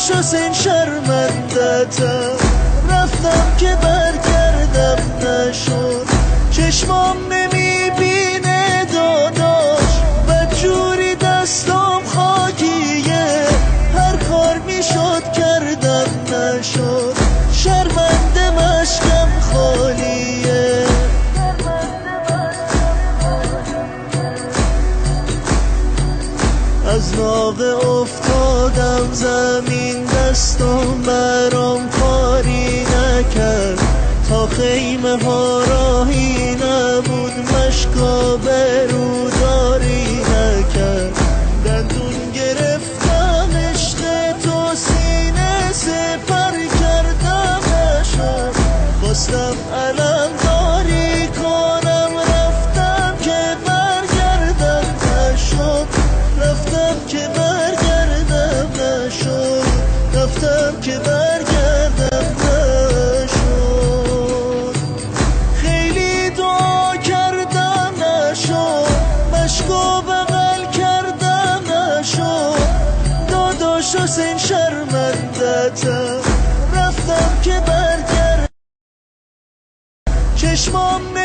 داداش حسین شرمندتم، رفتم که برگردم نشد، چشمام نمیبینه داداش، بدجوری دستام خاکیه، هر کار میشد کردم نشد، شرمنده مشکم خالیه. از ناقه افتادم زمین، دستم برام کاری نکرد، تا خیمه ها راهی نبود، مشکا بروداری نکرد، دندون گرفتم عشق تو، سینه سپر کردم نشد، خواستم علم داری کنم، رفتم که برگردم نشد، رفتم که برگردم نشد، رفتم که برگردم نشد، خیلی دعا کردم نشد، مشکو بغل کردم نشد، داداش حسین شرمندتم، رفتم که برگردم، چشمام